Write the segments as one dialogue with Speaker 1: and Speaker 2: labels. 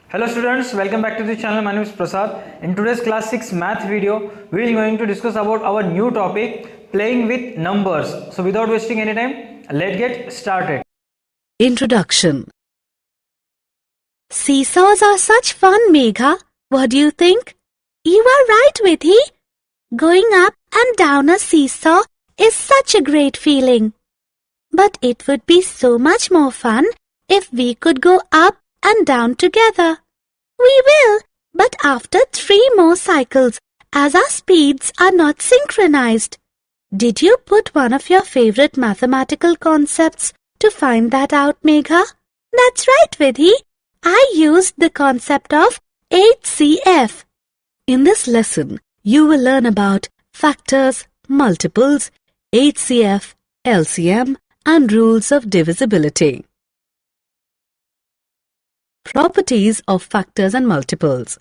Speaker 1: Hello students, welcome back to the channel. My name is Prasad. In today's class 6 math video, we are going to discuss about our new topic, playing with numbers. So without wasting any time, let's get started.
Speaker 2: Introduction. Seesaws are such fun, Megha. What do you think? You are right, Vidhi. Going up and down a seesaw is such a great feeling. But it would be so much more fun if we could go up and down together. We will, but after 3 more cycles, as our speeds are not synchronized. Did you put one of your favorite mathematical concepts to find that out, Megha? That's right, Vidhi. I used the concept of HCF. In this lesson, you will learn about factors, multiples, HCF, LCM, and rules of divisibility. Properties of factors and multiples.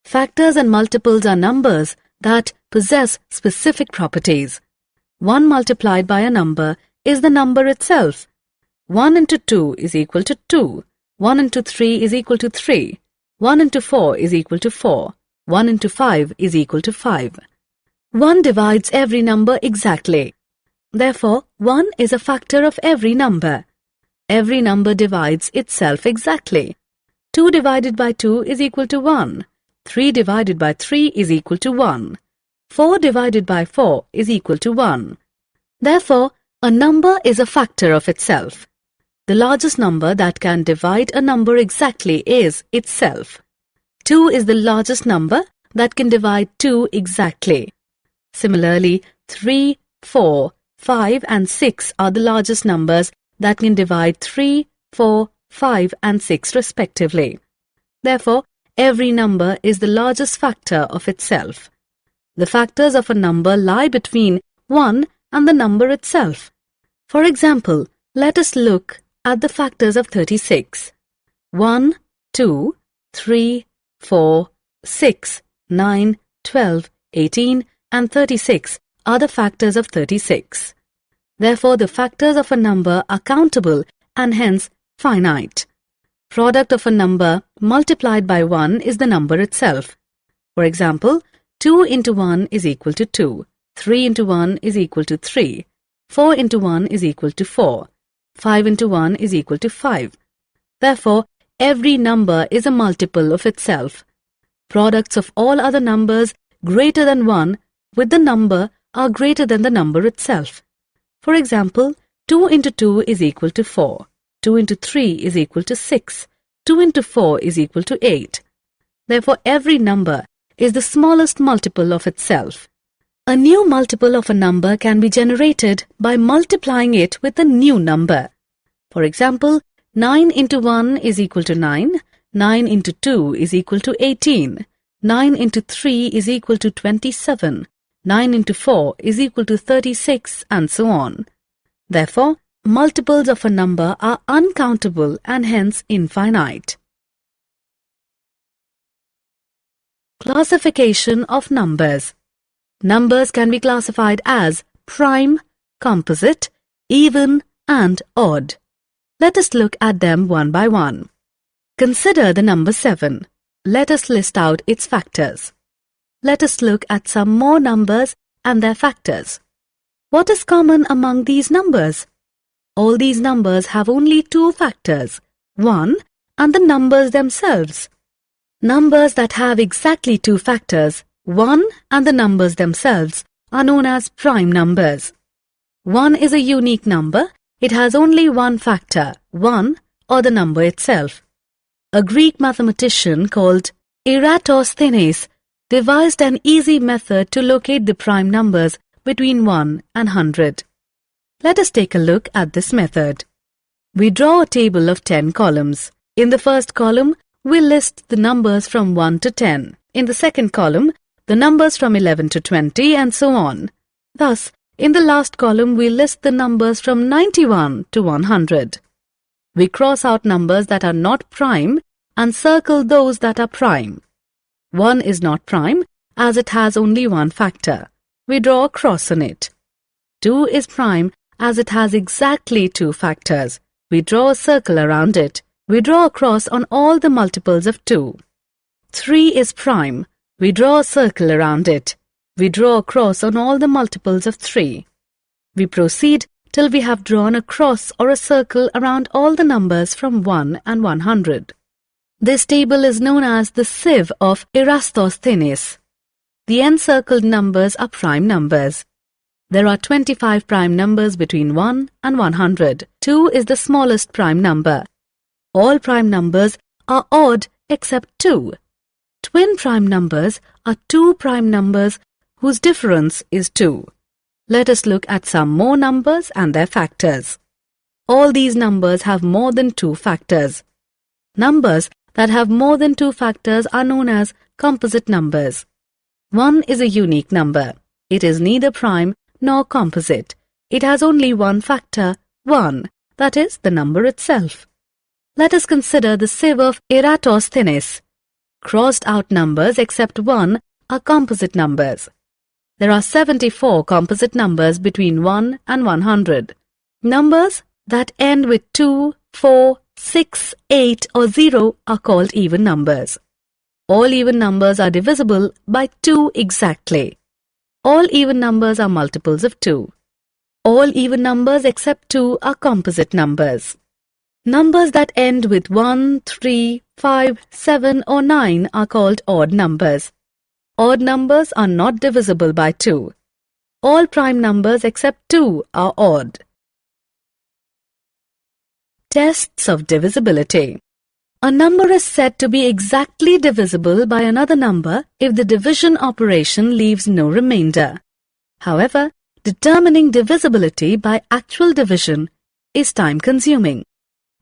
Speaker 2: Factors and multiples are numbers that possess specific properties. 1 multiplied by a number is the number itself. 1 into 2 is equal to 2. 1 into 3 is equal to 3. 1 into 4 is equal to 4. 1 into 5 is equal to 5. 1 divides every number exactly. Therefore, 1 is a factor of every number. Every number divides itself exactly. 2 divided by 2 is equal to 1. 3 divided by 3 is equal to 1. 4 divided by 4 is equal to 1. Therefore, a number is a factor of itself. The largest number that can divide a number exactly is itself. 2 is the largest number that can divide 2 exactly. Similarly, 3, 4, 5 and 6 are the largest numbers that can divide 3, 4, 5 and 6 respectively. Therefore, every number is the largest factor of itself. The factors of a number lie between 1 and the number itself. For example, let us look at the factors of 36. 1, 2, 3, 4, 6, 9, 12, 18 and 36 are the factors of 36. Therefore, the factors of a number are countable and hence finite. Product of a number multiplied by 1 is the number itself. For example, 2 into 1 is equal to 2. 3 into 1 is equal to 3. 4 into 1 is equal to 4. 5 into 1 is equal to 5. Therefore, every number is a multiple of itself. Products of all other numbers greater than 1 with the number are greater than the number itself. For example, 2 into 2 is equal to 4. 2 into 3 is equal to 6. 2 into 4 is equal to 8. Therefore, every number is the smallest multiple of itself. A new multiple of a number can be generated by multiplying it with a new number. For example, 9 into 1 is equal to 9. 9 into 2 is equal to 18. 9 into 3 is equal to 27. 9 into 4 is equal to 36 and so on. Therefore, multiples of a number are uncountable and hence infinite. Classification of numbers. Numbers can be classified as prime, composite, even and odd. Let us look at them one by one. Consider the number 7. Let us list out its factors. Let us look at some more numbers and their factors. What is common among these numbers? All these numbers have only 2 factors, 1 and the numbers themselves. Numbers that have exactly 2 factors, 1 and the numbers themselves, are known as prime numbers. 1 is a unique number. It has only 1 factor, 1 or the number itself. A Greek mathematician called Eratosthenes devised an easy method to locate the prime numbers between 1 and 100. Let us take a look at this method. We draw a table of 10 columns. In the first column, we list the numbers from 1 to 10. In the second column, the numbers from 11 to 20 and so on. Thus, in the last column, we list the numbers from 91 to 100. We cross out numbers that are not prime and circle those that are prime. 1 is not prime as it has only 1 factor. We draw a cross on it. 2 is prime as it has exactly 2 factors. We draw a circle around it. We draw a cross on all the multiples of 2. 3 is prime. We draw a circle around it. We draw a cross on all the multiples of 3. We proceed till we have drawn a cross or a circle around all the numbers from 1 and 100. This table is known as the sieve of Eratosthenes. The encircled numbers are prime numbers. There are 25 prime numbers between 1 and 100. 2 is the smallest prime number. All prime numbers are odd except 2. Twin prime numbers are 2 prime numbers whose difference is 2. Let us look at some more numbers and their factors. All these numbers have more than 2 factors. Numbers that have more than 2 factors are known as composite numbers. 1 is a unique number. It is neither prime nor composite. It has only one factor, 1, that is, the number itself. Let us consider the sieve of Eratosthenes. Crossed out numbers except 1 are composite numbers. There are 74 composite numbers between 1 and 100. Numbers that end with 2, 4, 6, 8 or 0 are called even numbers. All even numbers are divisible by 2 exactly. All even numbers are multiples of 2. All even numbers except 2 are composite numbers. Numbers that end with 1, 3, 5, 7 or 9 are called odd numbers. Odd numbers are not divisible by 2. All prime numbers except 2 are odd. Tests of divisibility. A number is said to be exactly divisible by another number if the division operation leaves no remainder. However, determining divisibility by actual division is time-consuming.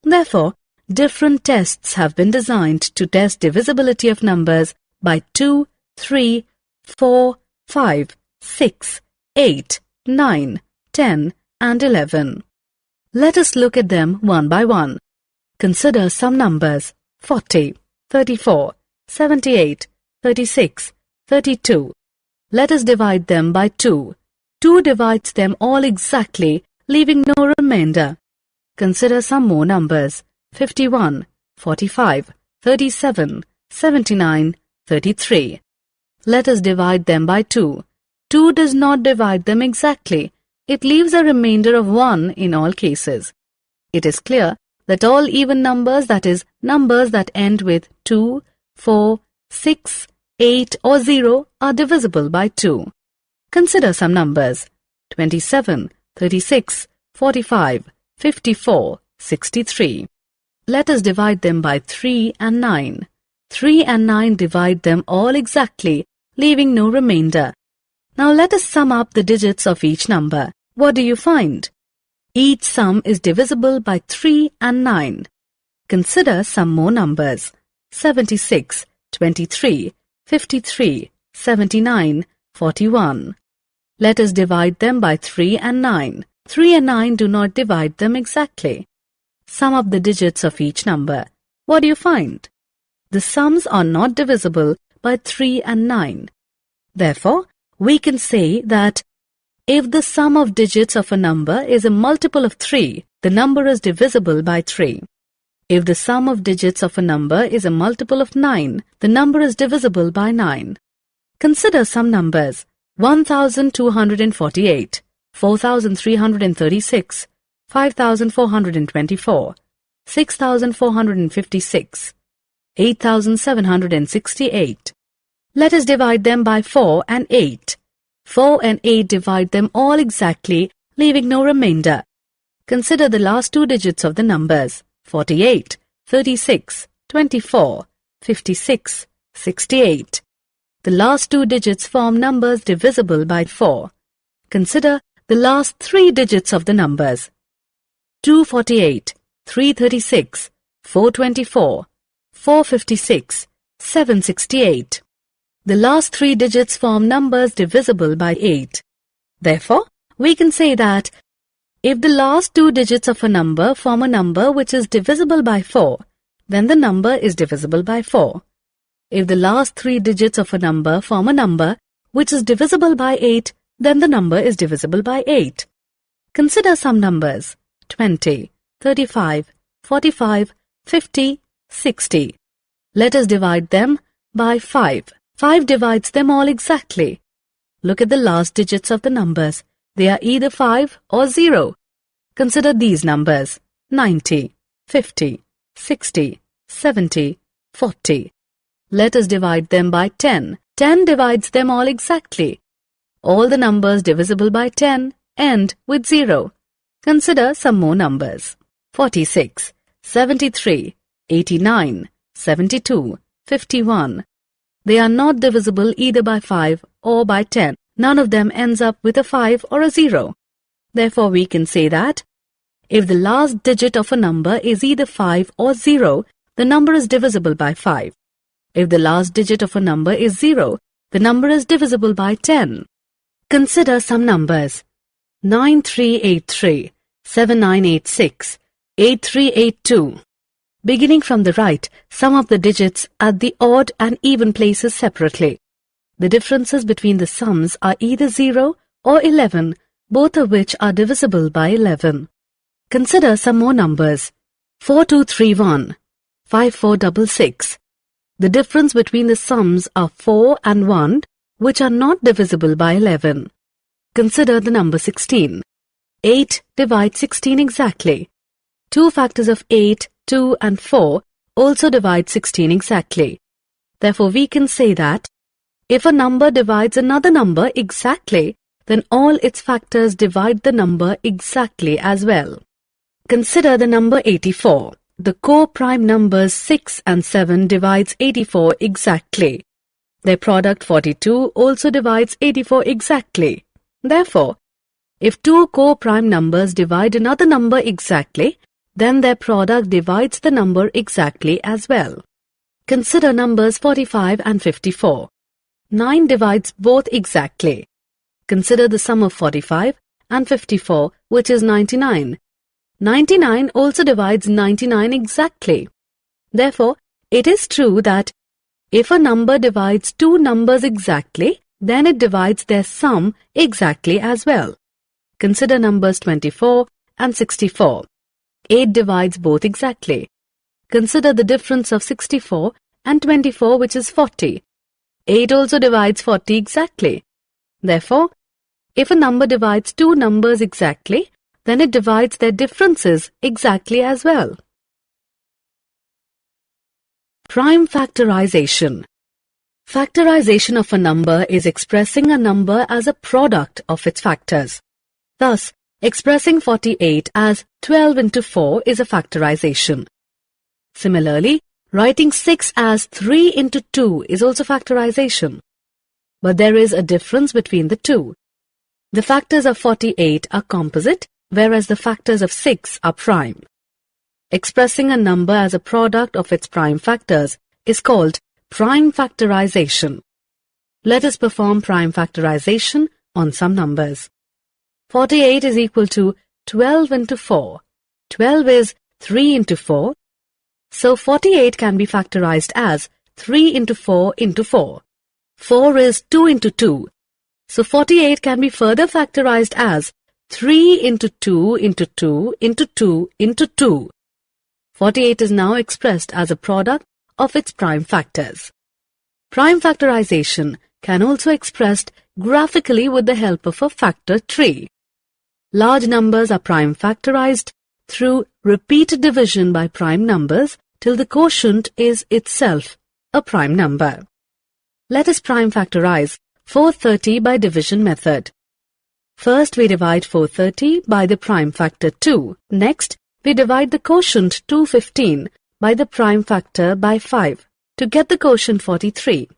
Speaker 2: Therefore, different tests have been designed to test divisibility of numbers by 2, 3, 4, 5, 6, 8, 9, 10 and 11. Let us look at them one by one. Consider some numbers: 40, 34, 78, 36, 32. Let us divide them by 2. 2 divides them all exactly, leaving no remainder. Consider some more numbers: 51, 45, 37, 79, 33. Let us divide them by 2. 2 does not divide them exactly. It leaves a remainder of 1 in all cases. It is clear that all even numbers, that is, numbers that end with 2, 4, 6, 8 or 0, are divisible by 2. Consider some numbers: 27, 36, 45, 54, 63. Let us divide them by 3 and 9. 3 and 9 divide them all exactly, leaving no remainder. Now let us sum up the digits of each number. What do you find? Each sum is divisible by 3 and 9. Consider some more numbers: 76, 23, 53, 79, 41. Let us divide them by 3 and 9. 3 and 9 do not divide them exactly. Sum up the digits of each number. What do you find? The sums are not divisible by 3 and 9. Therefore, we can say that if the sum of digits of a number is a multiple of 3, the number is divisible by 3. If the sum of digits of a number is a multiple of 9, the number is divisible by 9. Consider some numbers: 1248, 4336, 5424, 6456, 8768. Let us divide them by 4 and 8. 4 and 8 divide them all exactly, leaving no remainder. Consider the last 2 digits of the numbers: 48, 36, 24, 56, 68. The last 2 digits form numbers divisible by 4. Consider the last 3 digits of the numbers: 248, 336, 424, 456, 768. The last 3 digits form numbers divisible by 8. Therefore, we can say that if the last 2 digits of a number form a number which is divisible by 4, then the number is divisible by 4. If the last 3 digits of a number form a number which is divisible by 8, then the number is divisible by 8. Consider some numbers: 20, 35, 45, 50, 60. Let us divide them by 5. 5 divides them all exactly. Look at the last digits of the numbers. They are either 5 or 0. Consider these numbers: 90, 50, 60, 70, 40. Let us divide them by 10. 10 divides them all exactly. All the numbers divisible by 10 end with 0. Consider some more numbers: 46, 73, 89, 72, 51. They are not divisible either by 5 or by 10. None of them ends up with a 5 or a 0. Therefore, we can say that if the last digit of a number is either 5 or 0, the number is divisible by 5. If the last digit of a number is 0, the number is divisible by 10. Consider some numbers: 9383, 7986, 8382. Beginning from the right, sum up the digits at the odd and even places separately. The differences between the sums are either 0 or 11, both of which are divisible by 11. Consider some more numbers: 4231, 5466. The difference between the sums are 4 and 1, which are not divisible by 11. Consider the number 16. 8 divides 16 exactly. Two factors of 8, 2 and 4 also divide 16 exactly. Therefore, we can say that if a number divides another number exactly, then all its factors divide the number exactly as well. Consider the number 84. The co-prime numbers 6 and 7 divides 84 exactly. Their product 42 also divides 84 exactly. Therefore, if two co-prime numbers divide another number exactly, then their product divides the number exactly as well. Consider numbers 45 and 54. 9 divides both exactly. Consider the sum of 45 and 54, which is 99. 99 also divides 99 exactly. Therefore, it is true that if a number divides two numbers exactly, then it divides their sum exactly as well. Consider numbers 24 and 64. 8 divides both exactly. Consider the difference of 64 and 24, which is 40. 8 also divides 40 exactly. Therefore, if a number divides two numbers exactly, then it divides their differences exactly as well. Prime factorization. Factorization of a number is expressing a number as a product of its factors. Thus, expressing 48 as 12 into 4 is a factorization. Similarly, writing 6 as 3 into 2 is also factorization. But there is a difference between the two. The factors of 48 are composite, whereas the factors of 6 are prime. Expressing a number as a product of its prime factors is called prime factorization. Let us perform prime factorization on some numbers. 48 is equal to 12 into 4. 12 is 3 into 4. So 48 can be factorized as 3 into 4 into 4. 4 is 2 into 2. So 48 can be further factorized as 3 into 2 into 2 into 2 into 2. 48 is now expressed as a product of its prime factors. Prime factorization can also be expressed graphically with the help of a factor tree. Large numbers are prime factorized through repeated division by prime numbers till the quotient is itself a prime number. Let us prime factorize 430 by division method. First, we divide 430 by the prime factor 2. Next, we divide the quotient 215 by the prime factor by 5 to get the quotient 43.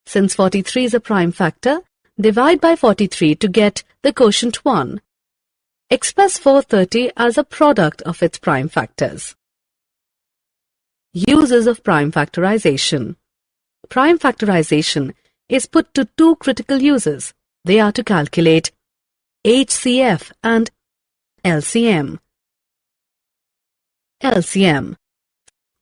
Speaker 2: Since 43 is a prime factor, divide by 43 to get the quotient 1. Express 430 as a product of its prime factors. Uses of prime factorization. Prime factorization is put to two critical uses. They are to calculate HCF and LCM. LCM.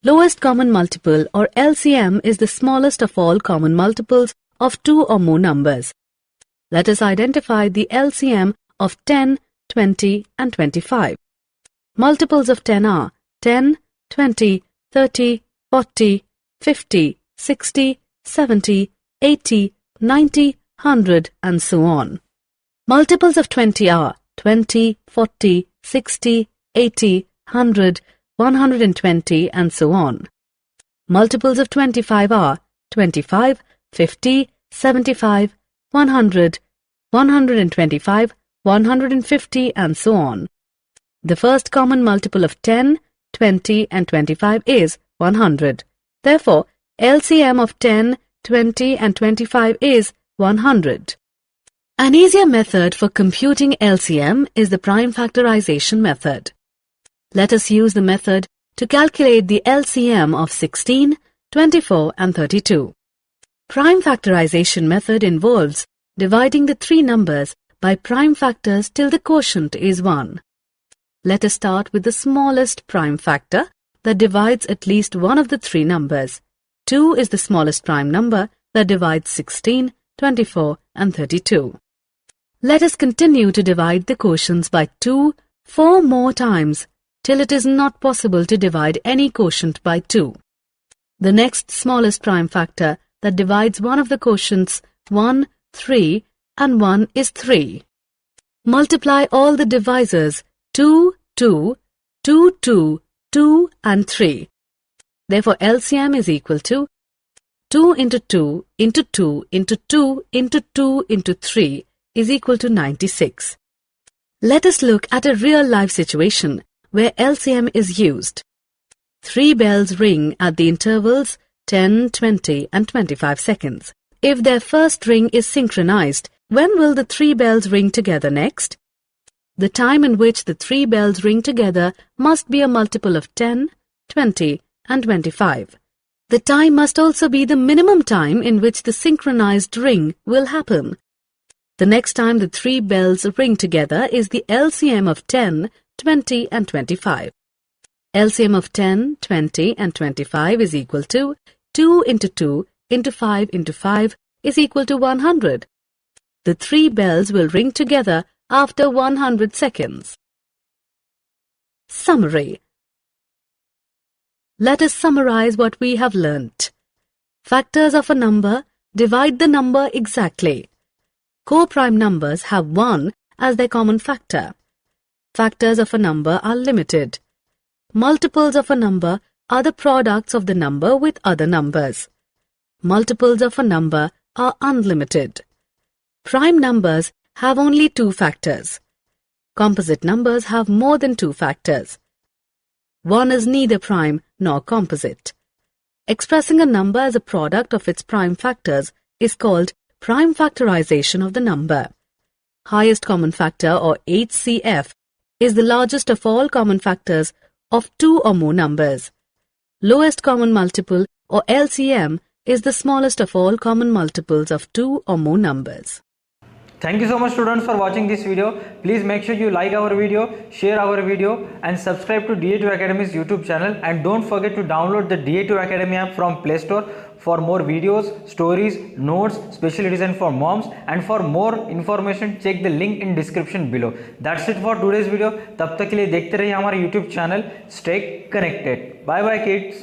Speaker 2: Lowest common multiple or LCM is the smallest of all common multiples of two or more numbers. Let us identify the LCM of 10, 20 and 25. Multiples of 10 are 10, 20, 30, 40, 50, 60, 70, 80, 90, 100 and so on. Multiples of 20 are 20, 40, 60, 80, 100, 120 and so on. Multiples of 25 are 25, 50, 75, 100, 125, 150 and so on. The first common multiple of 10, 20 and 25 is 100. Therefore, LCM of 10, 20 and 25 is 100. An easier method for computing LCM is the prime factorization method. Let us use the method to calculate the LCM of 16, 24 and 32. Prime factorization method involves dividing the three numbers by prime factors till the quotient is 1. Let us start with the smallest prime factor that divides at least one of the three numbers. 2 is the smallest prime number that divides 16, 24 and 32. Let us continue to divide the quotients by 2 4 more times till it is not possible to divide any quotient by 2. The next smallest prime factor that divides one of the quotients 1, 3 and 1 is 3. Multiply all the divisors 2, 2, 2, 2, 2 and 3. Therefore, LCM is equal to 2 into 2 into 2 into 2 into 2 into 3 is equal to 96. Let us look at a real-life situation where LCM is used. 3 bells ring at the intervals 10, 20 and 25 seconds. If their first ring is synchronized, when will the 3 bells ring together next? The time in which the 3 bells ring together must be a multiple of 10, 20 and 25. The time must also be the minimum time in which the synchronized ring will happen. The next time the 3 bells ring together is the LCM of 10, 20 and 25. LCM of 10, 20 and 25 is equal to 2 into 2 into 5 into 5 is equal to 100. The 3 bells will ring together after 100 seconds. Summary. Let us summarize what we have learnt. Factors of a number divide the number exactly. Co-prime numbers have 1 as their common factor. Factors of a number are limited. Multiples of a number are the products of the number with other numbers. Multiples of a number are unlimited. Prime numbers have only 2 factors. Composite numbers have more than 2 factors. 1 is neither prime nor composite. Expressing a number as a product of its prime factors is called prime factorization of the number. Highest common factor or HCF is the largest of all common factors of 2 or more numbers. Lowest common multiple or LCM is the smallest of all common multiples of 2 or more numbers.
Speaker 1: Thank you so much students for watching this video. Please make sure you like our video, share our video and subscribe to da2 Academy's YouTube channel, and don't forget to download the da2 Academy app from Play Store for more videos, stories, notes, special edition for moms, and for more information check the link in description below. That's it for today's video. तब तक के लिए देखते रहिए हमारा YouTube channel. Stay connected. Bye bye kids.